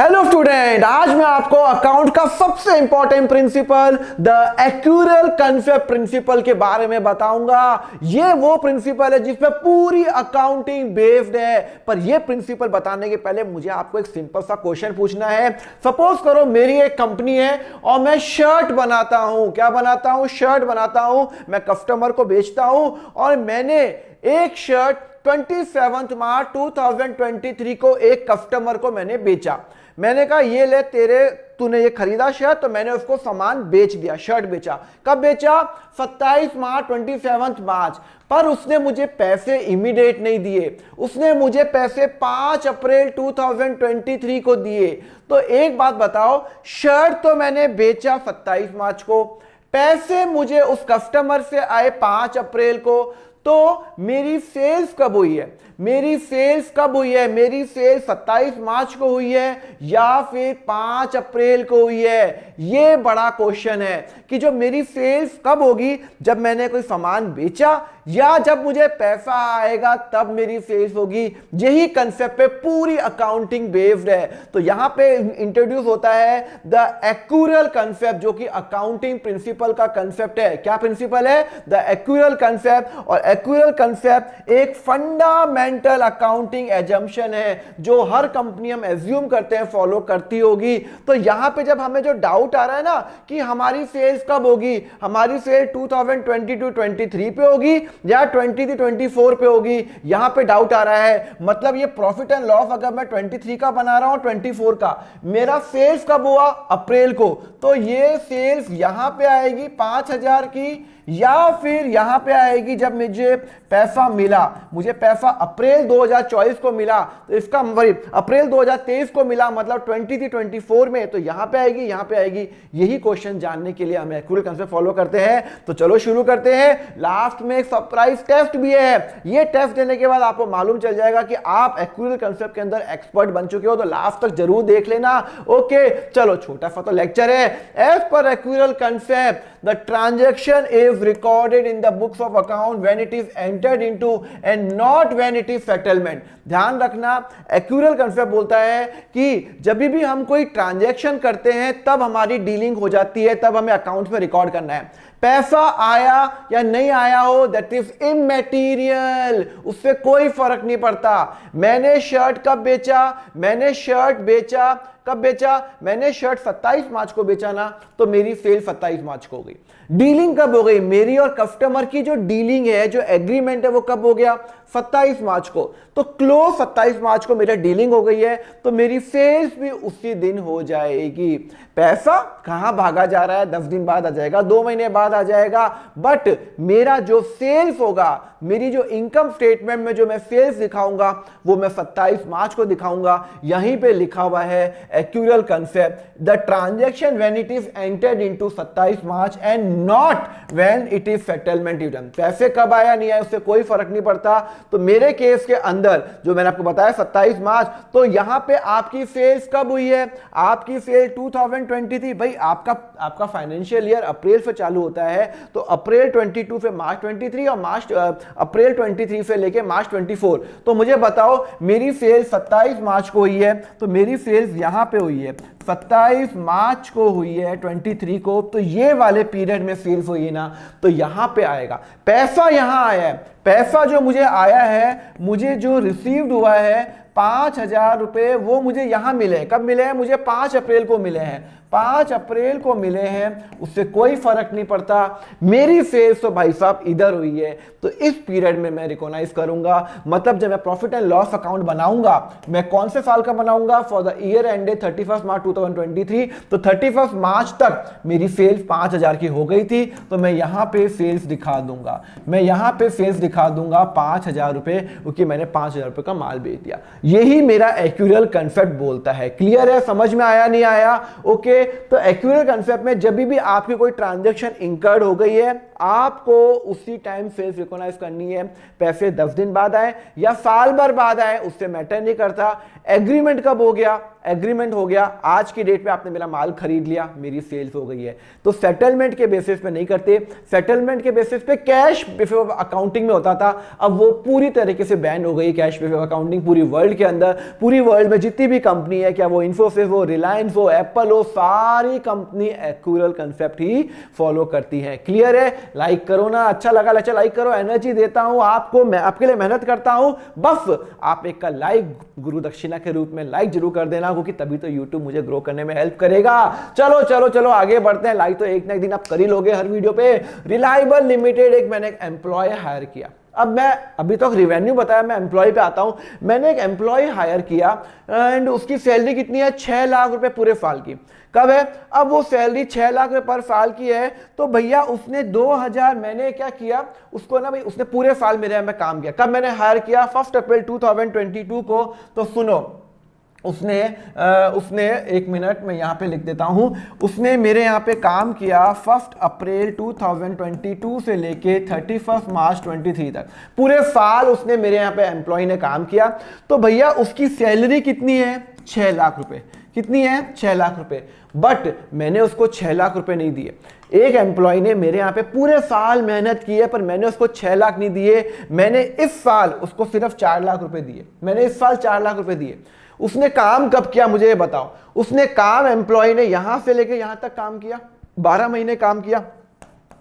Hello student, आज मैं आपको अकाउंट का सबसे important principle the accrual concept principle के बारे में बताऊंगा। ये वो प्रिंसिपल है जिसपे पूरी अकाउंटिंग बेस्ड है। पर ये प्रिंसिपल बताने के पहले मुझे आपको एक सिंपल सा क्वेश्चन पूछना है। सपोज करो मेरी एक कंपनी है और मैं शर्ट बनाता हूं। क्या बनाता हूं? शर्ट बनाता हूं। मैं कस्टमर को बेचता हूं और मैंने एक शर्ट 27 मार्च 2023 को एक कस्टमर को मैंने बेचा। मैंने कहा ये ले तूने ये खरीदा शर्ट, तो मैंने उसको सामान बेच दिया, शर्ट बेचा। कब बेचा? 27 मार्च 27 मार्च। पर उसने मुझे पैसे इमीडिएट नहीं दिए, उसने मुझे पैसे 5 अप्रैल 2023 को दिए। तो एक बात बताओ, शर्ट तो मैंने बेचा 27 मार्च को, पैसे मुझे उस कस्टमर से आए 5 अप्रैल को, तो मेरी सेल्स कब हुई है? मेरी सेल्स कब हुई है? मेरी सेल्स 27 मार्च को हुई है या फिर 5 अप्रैल को हुई है? ये बड़ा क्वेश्चन है कि जो मेरी सेल्स कब होगी, जब मैंने कोई सामान बेचा या जब मुझे पैसा आएगा तब मेरी सेल्स होगी। यही कंसेप्ट पे पूरी अकाउंटिंग बेस्ड है। तो यहां पे इंट्रोड्यूस होता है द एक्यूरल कंसेप्ट, जो कि अकाउंटिंग प्रिंसिपल का कंसेप्ट है। क्या प्रिंसिपल है? The accrual concept. और एक्यूरल कंसेप्ट एक फंडामेंटल अकाउंटिंग एजम्पशन है जो हर कंपनी हम एज्यूम करते हैं फॉलो करती होगी। तो यहां पे जब हमें जो डाउट आ रहा है ना कि हमारी सेल्स कब होगी, हमारी सेल 2022-23 पे होगी या 23-24 पे होगी, यहां पे डाउट आ रहा है। मतलब ये प्रॉफिट एंड लॉस अगर मैं 23 का बना रहा हूं 24 का, मेरा सेल्स कब हुआ? अप्रैल को। तो ये सेल्स यहां पे आएगी 5000 की, या फिर यहां पे आएगी जब मुझे पैसा मिला, मुझे पैसा अप्रैल 2024 को मिला, तो इसका अप्रैल 2023 को मिला, मतलब 23-24 में, तो यहां पे आएगी, यहां पे आएगी। यही क्वेश्चन जानने के लिए हम एक्यूरल कंसेप्ट फॉलो करते हैं। तो चलो शुरू करते हैं। लास्ट में एक सरप्राइज टेस्ट भी है। ये टेस्ट देने के बाद आपको मालूम चल जाएगा कि आप एक्यूरल कंसेप्ट के अंदर एक्सपर्ट बन चुके हो। तो लास्ट तक जरूर देख लेना। ओके, चलो छोटा सा तो लेक्चर है। As per accrual concept the transaction is recorded in the books of account when it is entered into and not when it is settlement। ध्यान रखना, एक्यूरल कंसेप्ट बोलता है कि जब भी हम कोई ट्रांजैक्शन करते हैं तब हमारी डीलिंग हो जाती है, तब हमें अकाउंट में रिकॉर्ड करना है। पैसा आया या नहीं आया हो, दैट इज इमैटीरियल, उससे कोई फर्क नहीं पड़ता। मैंने शर्ट कब बेचा? मैंने शर्ट बेचा कब बेचा? मैंने शर्ट 27 मार्च को बेचा ना, तो मेरी सेल 27 मार्च को हो गई। डीलिंग कब हो गई? मेरी और कस्टमर की जो डीलिंग है, जो एग्रीमेंट है, वो कब हो गया? 27 मार्च को। तो क्लोज 27 मार्च को मेरा डीलिंग हो गई है, तो मेरी सेल्स भी उसी दिन हो जाएगी। पैसा कहां भागा जा रहा है? 10 दिन बाद आ जाएगा, 2 महीने बाद आ जाएगा, बट मेरा जो सेल्स होगा, मेरी जो इनकम स्टेटमेंट में जो मैं सेल्स दिखाऊंगा, वो मैं 27 मार्च को दिखाऊंगा। यहीं पे लिखा हुआ है accrual concept, the transaction when it is entered into 27 March and not when it is settlement return. पैसे कब आया नहीं आया उससे कोई फर्क नहीं पड़ता। तो मेरे केस के अंदर जो मैंने आपको बताया 27 मार्च, तो यहां पे आपकी सेल्स कब हुई है? आपकी सेल 2023। भाई आपका फाइनेंशियल ईयर अप्रैल से चालू होता है, तो अप्रैल 22 से मार्च 23 और अप्रैल 23 से लेके मार्च 24। तो मुझे बताओ मेरी सेल 27 मार्च को हुई है, तो मेरी सेल्स यहां पे हुई है 27 मार्च को हुई है 23 को, तो ये वाले पीरियड में सेल्स हुई है ना, तो यहां पे आएगा। पैसा यहां आया है, पैसा जो मुझे आया है, मुझे जो रिसीव्ड हुआ है 5000 रुपए, वो मुझे यहां मिले हैं। कब मिले हैं? मुझे 5 अप्रैल को मिले हैं। 5 अप्रैल को मिले हैं, उससे कोई फर्क नहीं पड़ता। मेरी सेल्स तो भाई साहब इधर हुई है, तो इस पीरियड में मैं रिकॉग्नाइज करूंगा। मतलब जब मैं प्रॉफिट एंड लॉस अकाउंट बनाऊंगा, मैं कौन से साल का बनाऊंगा? फॉर द ईयर एंडेड 31 मार्च 2023। तो 31 मार्च तक मेरी सेल्स 5000 की हो गई थी, तो मैं यहां पे सेल्स दिखा दूंगा। मैं यहां पे सेल्स दिखा दूंगा 5000 रुपए, क्योंकि मैंने 5000 रुपए का माल बेच दिया। यही मेरा एक्यूरल कंसेप्ट बोलता है। क्लियर है? समझ में आया नहीं आया? ओके, तो एक्यूरल कंसेप्ट में जब भी आपकी कोई ट्रांजैक्शन इंकर्ड हो गई है, आपको उसी टाइम सेल्स रिकॉग्नाइज करनी है। पैसे 10 दिन बाद आए या साल भर बाद आए उससे मैटर नहीं करता। एग्रीमेंट कब हो गया? एग्रीमेंट हो गया आज की डेट में, आपने मेरा माल खरीद लिया, मेरी सेल्स हो गई है। तो सेटलमेंट के बेसिस पे नहीं करते, सेटलमेंट के बेसिस पे कैश बेसिस अकाउंटिंग में होता था, अब वो पूरी तरीके से बैन हो गई कैश बेसिस अकाउंटिंग पूरी वर्ल्ड के अंदर। पूरी वर्ल्ड में जितनी भी कंपनी है, क्या वो इन्फोसिस हो, रिलायंस हो, एप्पल हो, सारी कंपनी एक्यूरल कंसेप्ट ही फॉलो करती है। क्लियर है? लाइक करो ना, अच्छा लगा अच्छा लाइक करो, एनर्जी देता हूं आपको, मैं आपके लिए मेहनत करता हूं, बस आप एक का लाइक गुरु दक्षिणा के रूप में लाइक जरूर कर देना, क्योंकि तभी तो YouTube मुझे ग्रो करने में हेल्प करेगा। चलो चलो चलो आगे बढ़ते हैं। लाइक तो एक ना एक दिन आप कर ही लोगे हर वीडियो पे। रिलायबल लिमिटेड एक मैंने एक एम्प्लॉय हायर किया। अब मैं अभी तक रिवेन्यू बताया, मैं एम्प्लॉय पे आता हूं। मैंने एक एम्प्लॉय हायर किया एंड उसकी सैलरी कितनी है? 6 लाख रुपए पूरे साल की। कब है? अब वो सैलरी 6 लाख रुपए पर साल की है, तो भैया उसने 2000, मैंने क्या किया उसको ना भाई, उसने पूरे साल मेरे यहाँ में काम किया। कब मैंने हायर किया? 1 अप्रैल 2022 को। तो सुनो, उसने एक मिनट में यहां पे लिख देता हूं, उसने मेरे यहां पे काम किया 1 अप्रैल 2022 से लेके 31 मार्च 23 तक, पूरे साल उसने मेरे यहां पे एम्प्लॉय ने काम किया। तो भैया उसकी सैलरी कितनी है? 6 लाख रुपए। कितनी है? 6 लाख रुपए। बट मैंने उसको 6 लाख रुपए नहीं दिए। एक एम्प्लॉय ने मेरे यहाँ पे पूरे साल मेहनत की है, पर मैंने उसको 6 लाख नहीं दिए, मैंने इस साल उसको सिर्फ 4 लाख रुपए दिए। मैंने इस साल 4 लाख रुपए दिए। उसने काम कब किया मुझे ये बताओ? उसने काम, एम्प्लॉय ने यहां से लेके यहां तक काम किया, 12 महीने काम किया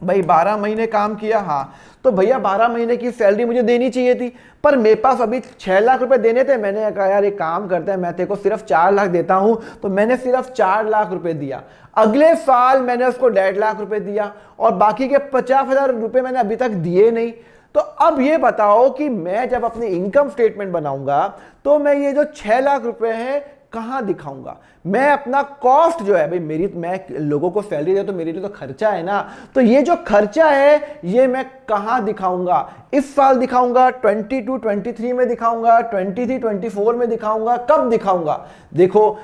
भाई, 12 महीने काम किया। हाँ, तो भैया 12 महीने की सैलरी मुझे देनी चाहिए थी, पर मेरे पास अभी 6 लाख रुपए देने थे। मैंने कहा यार एक काम करते हैं, मैं तेरे को सिर्फ 4 लाख देता हूं, तो मैंने सिर्फ 4 लाख रुपए दिया। अगले साल मैंने उसको 1.5 लाख रुपए दिया और बाकी के 50,000 रुपए मैंने अभी तक दिए नहीं। तो अब ये बताओ कि मैं जब अपनी इनकम स्टेटमेंट बनाऊंगा तो मैं ये जो 6 लाख रुपए हैं कहां दिखाऊंगा? मैं अपना कॉस्ट जो है भाई, मैं लोगों को सैलरी दे तो मेरे लिए तो खर्चा है ना, तो ये जो खर्चा है ये मैं कहां दिखाऊंगा? इस साल दिखाऊंगा, 22-23 में दिखाऊंगा, 23-24 में दिखाऊंगा, कब दिखाऊंगा? देखो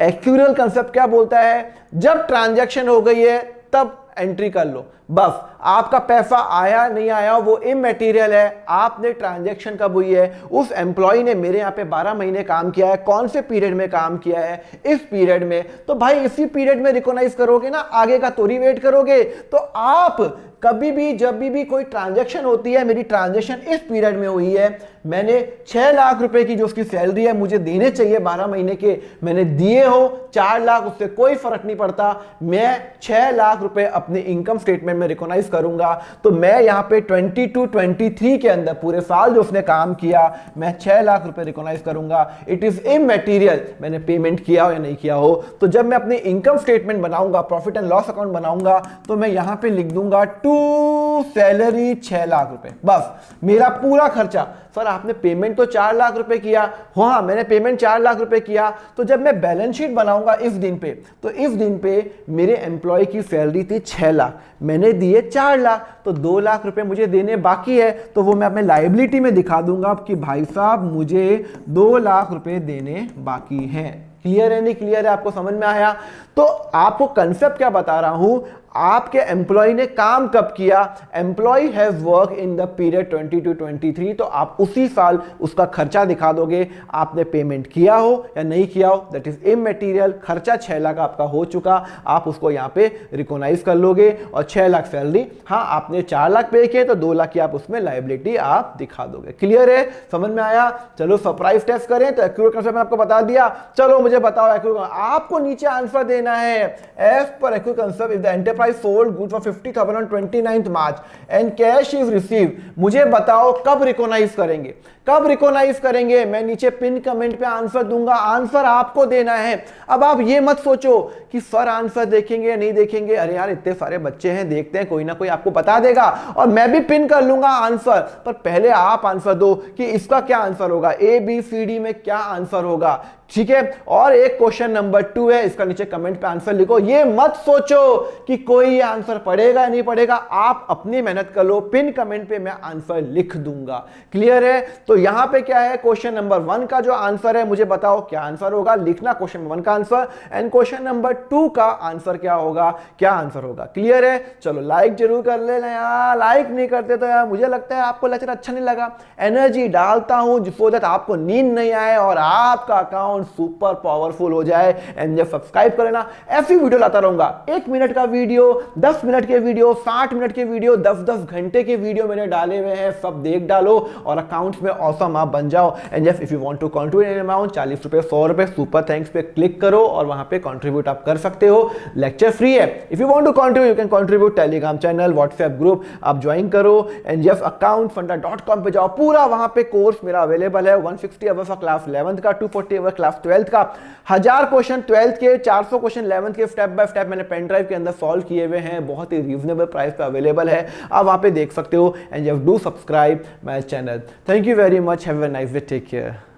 एक्यूरल कंसेप्ट क्या बोलता है, जब ट्रांजैक्शन हो गई है तब एंट्री कर लो, बस। आपका पैसा आया नहीं आया वो इमैटेरियल है, आपने ट्रांजैक्शन कब हुई है। उस एम्प्लॉय ने मेरे यहाँ पे 12 महीने काम किया है, कौन से पीरियड में काम किया है? इस पीरियड में। तो भाई इसी पीरियड में रिकॉग्नाइज करोगे ना, आगे का थोड़ी वेट करोगे। तो आप कभी भी जब भी कोई ट्रांजैक्शन होती है, मेरी ट्रांजैक्शन इस पीरियड में हुई है, मैंने 6 लाख रुपए की जो उसकी सैलरी है मुझे देने चाहिए 12 महीने के, मैंने दिए हो 4 लाख, उससे कोई फर्क नहीं पड़ता। मैं 6 लाख रुपए अपने इनकम स्टेटमेंट में रिकॉग्नाइज करूंगा। तो मैं यहां पे 22-23 के अंदर पूरे साल जो उसने काम किया, मैं 6 लाख रुपए रिकॉग्नाइज करूंगा। इट इज इमैटेरियल, मैंने पेमेंट किया हो या नहीं किया हो। तो जब मैं अपने इनकम स्टेटमेंट बनाऊंगा, प्रॉफिट एंड लॉस अकाउंट बनाऊंगा, तो मैं यहां पे लिख दूंगा टू सैलरी 6 लाख रुपए, बस मेरा पूरा खर्चा। सर आपने पेमेंट तो 4 लाख रुपए किया, हाँ मैंने पेमेंट 4 लाख रुपए किया। तो जब मैं बैलेंस शीट बनाऊंगा इस दिन पे, तो इस दिन पे मेरे एम्प्लॉय की सैलरी थी 6 लाख, मैंने दिए 4 लाख, तो 2 लाख रुपए मुझे देने बाकी है। तो वो मैं अपने लायबिलिटी में दिखा दूंगा कि भाई साहब मुझे 2 लाख रुपए देने बाकी हैं। क्लियर है नहीं क्लियर है? आपको समझ में आया? तो आपको कंसेप्ट क्या बता रहा हूं, आपके एम्प्लॉय ने काम कब किया, employee has work in the period 22-23, तो आप उसी साल उसका खर्चा दिखा दोगे, आपने पेमेंट किया हो या नहीं किया हो, दैट इज इमैटेरियल। खर्चा 6 लाख आपका हो चुका, आप उसको यहां पे रिकॉग्नाइज कर लोगे। और 6 लाख सैलरी, हाँ आपने 4 लाख पे किए तो 2 लाख की आप उसमें लायबिलिटी आप दिखा दोगे। क्लियर है? समझ में आया? चलो सरप्राइज टेस्ट करें। तो एक्यूरेट कंसेप्ट मैंने आपको बता दिया। चलो मुझे बताओ एक्यूरेट, आपको नीचे आंसर देना है। As per accurate concept if the enterprise sold goods for 50,000 on 29th March and cash is received, मुझे बताओ कब रिकॉग्नाइज करेंगे? कब रिकॉग्नाइज करेंगे? मैं नीचे पिन कमेंट पे आंसर दूंगा, आंसर आपको देना है। अब आप ये मत सोचो कि सर आंसर देखेंगे या नहीं देखेंगे, अरे यार इतने सारे बच्चे हैं, देखते हैं कोई ना कोई आपको बता देगा और मैं भी पिन कर लूंगा आंसर। पर पहले आप आंसर दो कि इसका क्या आंसर होगा, ABCD में क्या आंसर होगा। ठीक है। और एक क्वेश्चन नंबर 2 है, इसका नीचे कमेंट पे आंसर लिखो। ये मत सोचो कि कोई ये आंसर पढ़ेगा नहीं पढ़ेगा, आप अपनी मेहनत कर लो, पिन कमेंट पे मैं आंसर लिख दूंगा। क्लियर है? तो यहां पे क्या है, क्वेश्चन नंबर 1 का जो आंसर है मुझे बताओ क्या आंसर होगा, लिखना क्वेश्चन नंबर 1 का आंसर, एंड क्वेश्चन नंबर 2 का आंसर क्या होगा, क्या आंसर होगा। क्लियर है? चलो लाइक जरूर कर लेना यार, लाइक नहीं करते तो यार मुझे लगता है आपको लेक्चर अच्छा नहीं लगा। एनर्जी डालता हूं जिससे आपको नींद नहीं आए और आपका अकाउंट सुपर पावरफुल हो जाए। एंड सब्सक्राइब कर लेना, ऐसी वीडियो लाता रहूंगा। 1 मिनट का वीडियो, 10 मिनट के वीडियो, 60 मिनट के वीडियो, 10-10 घंटे के वीडियो मैंने डाले हुए हैं, सब देख डालो और अकाउंट्स में ऑसम आप बन जाओ। And just if you want to contribute an amount, 40 रुपए, 100 रुपए, सुपर थैंक्स पे क्लिक करो और वहां पे कंट्रीब्यूट आप कर सकते हो। लेक्चर फ्री है। If you want to contribute, you can contribute. Telegram channel, WhatsApp group आप ज्वाइन करो। एंड जस्ट accountfunda.com पे जाओ, पूरा वहां पे कोर्स मेरा अवेलेबल है। 160 आवर्स का क्लास 11th का, 240 आवर्स क्लास 12th का, 1000 क्वेश्चन 12th के, 400 क्वेश्चन 11th के, स्टेप बाय स्टेप मैंने पेन ड्राइव के अंदर सॉल्व किए हुए हैं, बहुत ही रीजनेबल प्राइस पे अवेलेबल है, आप वहां पे देख सकते हो। And just do subscribe my channel. Thank you very much, have a nice day, take care.